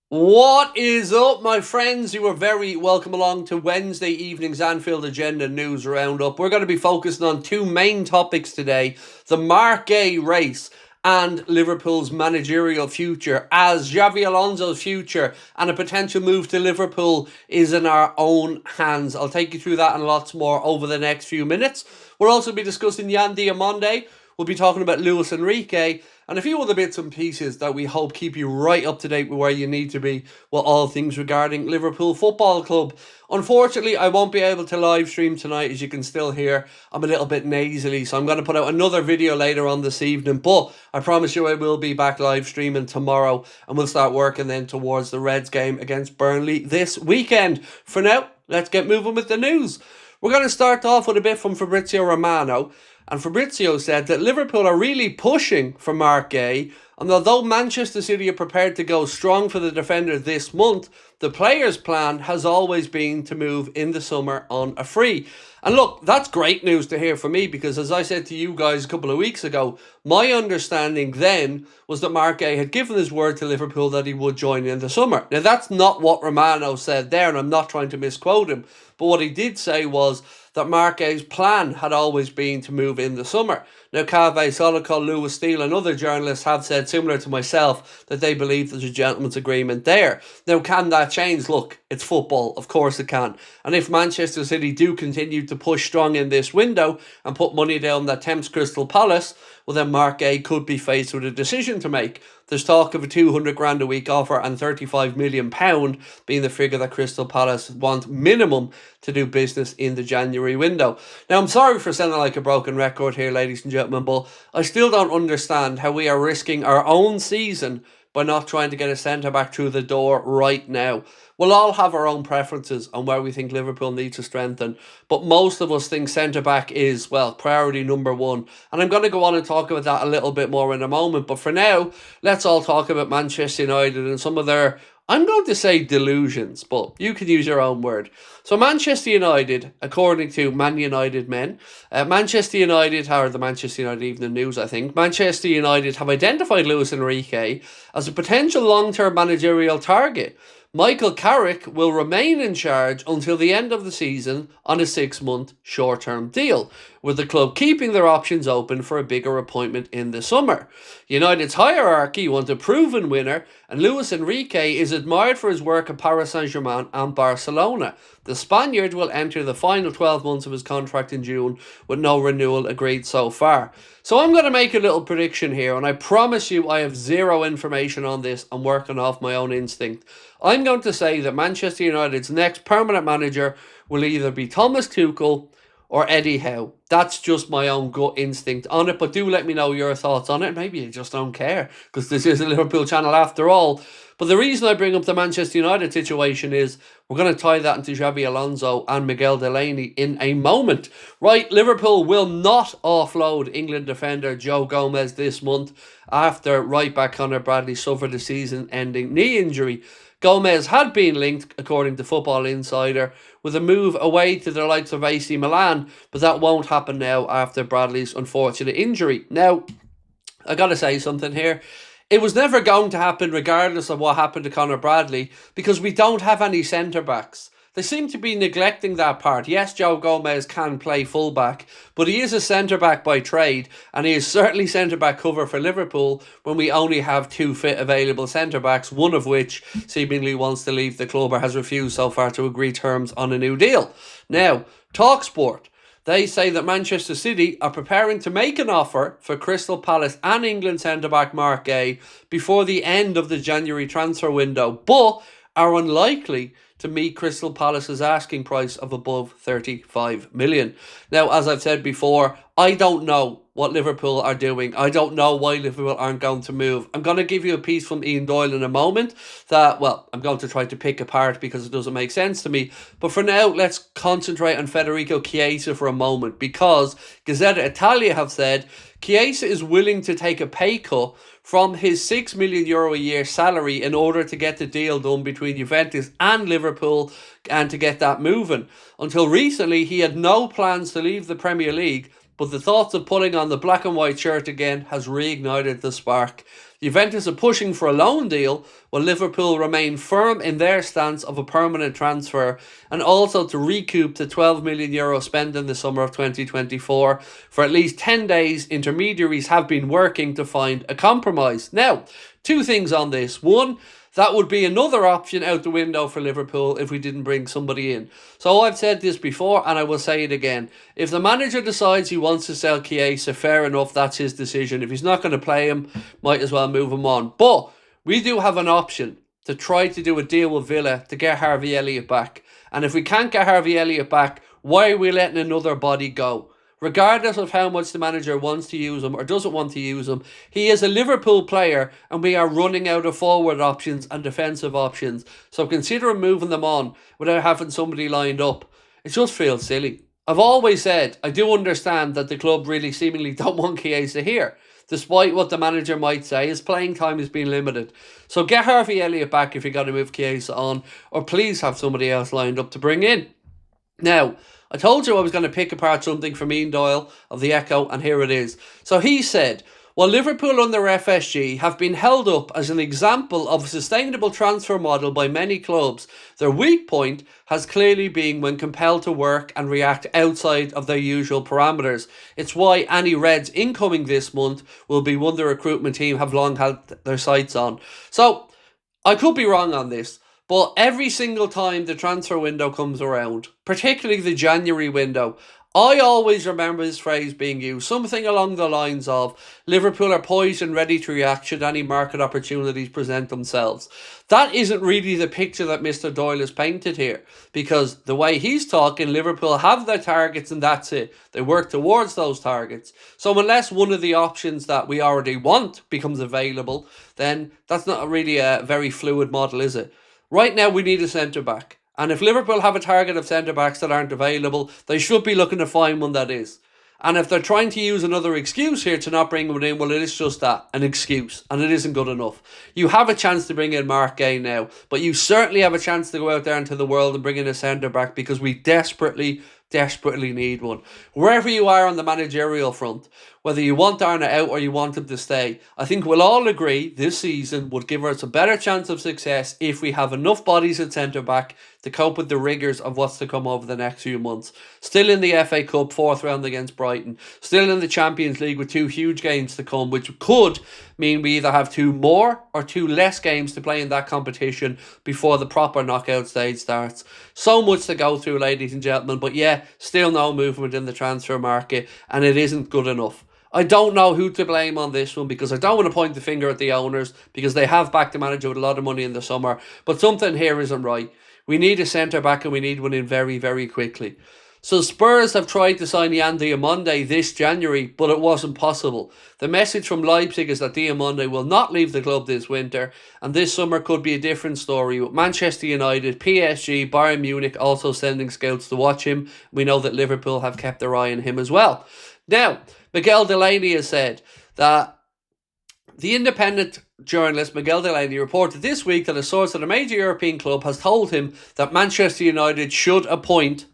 What is up, my friends? You are very welcome along to Wednesday evening's Anfield Agenda News Roundup. We're going to be focusing on two main topics today: the Marc Guéhi race and Liverpool's managerial future, as Xabi Alonso's future and a potential move to Liverpool is in our own hands. I'll take you through that and lots more over the next few minutes. We'll also be discussing Yan Diamonde. We'll be talking about Luis Enrique and a few other bits and pieces that we hope keep you right up to date with where you need to be with all things regarding Liverpool Football Club. Unfortunately, I won't be able to live stream tonight, as you can still hear. I'm a little bit nasally, so I'm going to put out another video later on this evening, but I promise you I will be back live streaming tomorrow, and we'll start working then towards the Reds game against Burnley this weekend. For now, let's get moving with the news. We're going to start off with a bit from Fabrizio Romano. And Fabrizio said that Liverpool are really pushing for Marc Guéhi, and although Manchester City are prepared to go strong for the defender this month, the players' plan has always been to move in the summer on a free. And look, that's great news to hear from me, because as I said to you guys a couple of weeks ago, my understanding then was that Marc Guéhi had given his word to Liverpool that he would join in the summer. Now, that's not what Romano said there, and I'm not trying to misquote him, but what he did say was that Marc Guéhi's plan had always been to move in the summer. Now, Kaveh Solokol, Lewis Steele and other journalists have said, similar to myself, that they believe there's a gentleman's agreement there. Now, can that change? Look, it's football. Of course it can. And if Manchester City do continue to push strong in this window and put money down that tempts Crystal Palace, well, then Marc Guéhi could be faced with a decision to make. There's talk of a 200 grand a week offer and £35 million being the figure that Crystal Palace want minimum to do business in the January window. Now, I'm sorry for sounding like a broken record here, ladies and gentlemen, but I still don't understand how we are risking our own season by not trying to get a centre-back through the door right now. We'll all have our own preferences on where we think Liverpool needs to strengthen, but most of us think centre-back is, well, priority number one. And I'm going to go on and talk about that a little bit more in a moment, but for now, let's all talk about Manchester United and some of their, I'm going to say delusions, but you can use your own word. So Manchester United, according to Man United Men, Manchester United, or the Manchester United Evening News, I think, Manchester United have identified Luis Enrique as a potential long-term managerial target. Michael Carrick will remain in charge until the end of the season on a 6-month short-term deal, with the club keeping their options open for a bigger appointment in the summer. United's hierarchy want a proven winner, and Luis Enrique is admired for his work at Paris Saint-Germain and Barcelona. The Spaniard will enter the final 12 months of his contract in June with no renewal agreed so far. So I'm going to make a little prediction here, and I promise you I have zero information on this. I'm working off my own instinct. I'm going to say that Manchester United's next permanent manager will either be Thomas Tuchel or Eddie Howe. That's just my own gut instinct on it, but do let me know your thoughts on it. Maybe you just don't care, because this is a Liverpool channel after all. But the reason I bring up the Manchester United situation is we're going to tie that into Xabi Alonso and Miguel Delaney in a moment. Right, Liverpool will not offload England defender Joe Gomez this month after right-back Conor Bradley suffered a season-ending knee injury. Gomez had been linked, according to Football Insider, with a move away to the likes of AC Milan, but that won't happen now after Bradley's unfortunate injury. Now, I got to say something here. It was never going to happen regardless of what happened to Conor Bradley, because we don't have any centre-backs. They seem to be neglecting that part. Yes, Joe Gomez can play fullback, but he is a centre-back by trade, and he is certainly centre-back cover for Liverpool when we only have two fit available centre-backs, one of which seemingly wants to leave the club or has refused so far to agree terms on a new deal. Now, TalkSport. They say that Manchester City are preparing to make an offer for Crystal Palace and England centre-back Marc Guéhi before the end of the January transfer window, but are unlikely to meet Crystal Palace's asking price of above 35 million. Now, as I've said before, I don't know what Liverpool are doing. I don't know why Liverpool aren't going to move. I'm going to give you a piece from Ian Doyle in a moment that, well, I'm going to try to pick apart because it doesn't make sense to me. But for now, let's concentrate on Federico Chiesa for a moment, because Gazzetta Italia have said Chiesa is willing to take a pay cut from his €6 million a year salary in order to get the deal done between Juventus and Liverpool and to get that moving. Until recently, he had no plans to leave the Premier League, but the thoughts of putting on the black and white shirt again has reignited the spark. Juventus are pushing for a loan deal, will Liverpool remain firm in their stance of a permanent transfer and also to recoup the €12 million spent in the summer of 2024. For at least 10 days, intermediaries have been working to find a compromise. Now, two things on this. One, that would be another option out the window for Liverpool if we didn't bring somebody in. So I've said this before and I will say it again. If the manager decides he wants to sell Chiesa, fair enough, that's his decision. If he's not going to play him, might as well move him on. But we do have an option to try to do a deal with Villa to get Harvey Elliott back. And if we can't get Harvey Elliott back, why are we letting another body go? Regardless of how much the manager wants to use him or doesn't want to use him, he is a Liverpool player and we are running out of forward options and defensive options. So considering moving them on without having somebody lined up, it just feels silly. I've always said I do understand that the club really seemingly don't want Chiesa here. Despite what the manager might say, his playing time has been limited. So get Harvey Elliott back if you're going to move Chiesa on, or please have somebody else lined up to bring in. Now, I told you I was going to pick apart something from Ian Doyle of The Echo, and here it is. So he said, while Liverpool under FSG have been held up as an example of a sustainable transfer model by many clubs, their weak point has clearly been when compelled to work and react outside of their usual parameters. It's why any Reds incoming this month will be one the recruitment team have long had their sights on. So, I could be wrong on this. But every single time the transfer window comes around, particularly the January window, I always remember this phrase being used, something along the lines of Liverpool are poised and ready to react should any market opportunities present themselves. That isn't really the picture that Mr. Doyle has painted here, because the way he's talking, Liverpool have their targets and that's it. They work towards those targets. So unless one of the options that we already want becomes available, then that's not really a very fluid model, is it? Right now, we need a centre-back. And if Liverpool have a target of centre-backs that aren't available, they should be looking to find one that is. And if they're trying to use another excuse here to not bring one in, well, it is just that, an excuse. And it isn't good enough. You have a chance to bring in Marc Guéhi now. But you certainly have a chance to go out there into the world and bring in a centre-back because we desperately need one. Wherever you are on the managerial front, whether you want Arna out or you want him to stay, I think we'll all agree this season would give us a better chance of success if we have enough bodies at centre-back to cope with the rigours of what's to come over the next few months. Still in the FA Cup, 4th round against Brighton. Still in the Champions League with 2 huge games to come, which could mean we either have 2 more or 2 less games to play in that competition before the proper knockout stage starts. So much to go through, ladies and gentlemen, but yeah, still no movement in the transfer market, and it isn't good enough. I don't know who to blame on this one because I don't want to point the finger at the owners because they have backed the manager with a lot of money in the summer, but something here isn't right. We need a centre-back and we need one in very, very quickly. So Spurs have tried to sign Yan Diamonde this January, but it wasn't possible. The message from Leipzig is that Diamonde will not leave the club this winter, and this summer could be a different story with Manchester United, PSG, Bayern Munich also sending scouts to watch him. We know that Liverpool have kept their eye on him as well. Now, Miguel Delaney has said that the independent journalist Miguel Delaney reported this week that a source at a major European club has told him that Manchester United should appoint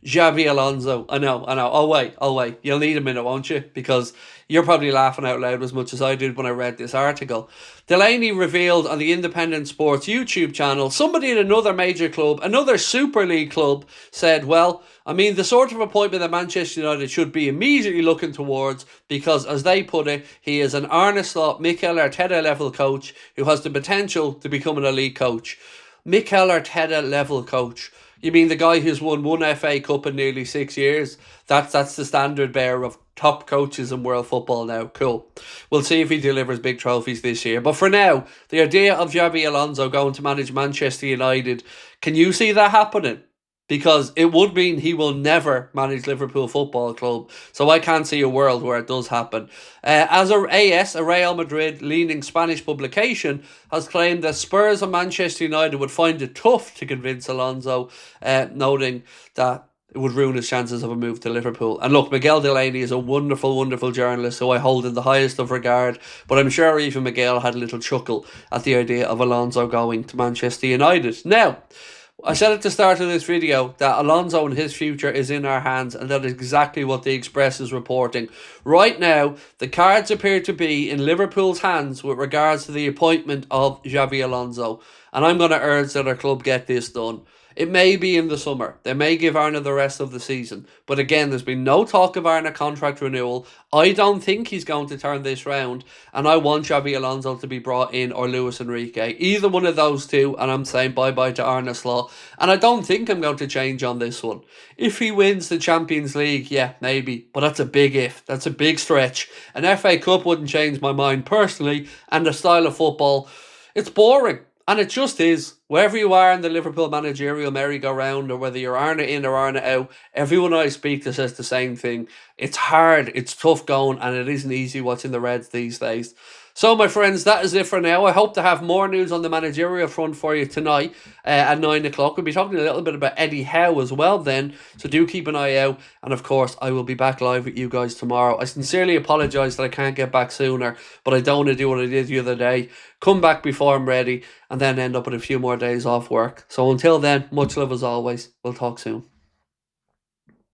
Xabi Alonso. I know. I'll wait. You'll need a minute, won't you? Because you're probably laughing out loud as much as I did when I read this article. Delaney revealed on the Independent Sports YouTube channel, somebody in another major club, another Super League club, said, well, I mean, the sort of appointment that Manchester United should be immediately looking towards because, as they put it, he is an Arne Slot, Mikel Arteta level coach who has the potential to become an elite coach. Mikel Arteta level coach. You mean the guy who's won 1 FA Cup in nearly 6 years? That's the standard bearer of top coaches in world football now. Cool. We'll see if he delivers big trophies this year. But for now, the idea of Xabi Alonso going to manage Manchester United, can you see that happening? Because it would mean he will never manage Liverpool Football Club. So I can't see a world where it does happen. As a Real Madrid-leaning Spanish publication, has claimed that Spurs and Manchester United would find it tough to convince Alonso, noting that it would ruin his chances of a move to Liverpool. And look, Miguel Delaney is a wonderful, wonderful journalist who I hold in the highest of regard. But I'm sure even Miguel had a little chuckle at the idea of Alonso going to Manchester United. Now, I said at the start of this video that Alonso and his future is in our hands, and that is exactly what the Express is reporting. Right now, the cards appear to be in Liverpool's hands with regards to the appointment of Xabi Alonso, and I'm going to urge that our club get this done. It may be in the summer. They may give Arne the rest of the season. But again, there's been no talk of Arne contract renewal. I don't think he's going to turn this round. And I want Xabi Alonso to be brought in, or Luis Enrique. Either one of those two. And I'm saying bye-bye to Arne Slot. And I don't think I'm going to change on this one. If he wins the Champions League, yeah, maybe. But that's a big if. That's a big stretch. An FA Cup wouldn't change my mind personally. And the style of football, it's boring. And it just is. Wherever you are in the Liverpool managerial merry-go-round, or whether you're Arne in or Arne out, everyone I speak to says the same thing. It's hard, it's tough going, and it isn't easy watching the Reds these days. So, my friends, that is it for now. I hope to have more news on the managerial front for you tonight at 9 o'clock. We'll be talking a little bit about Eddie Howe as well then, so do keep an eye out. And, of course, I will be back live with you guys tomorrow. I sincerely apologise that I can't get back sooner, but I don't want to do what I did the other day. Come back before I'm ready, and then end up with a few more days off work. So until then, much love as always. We'll talk soon.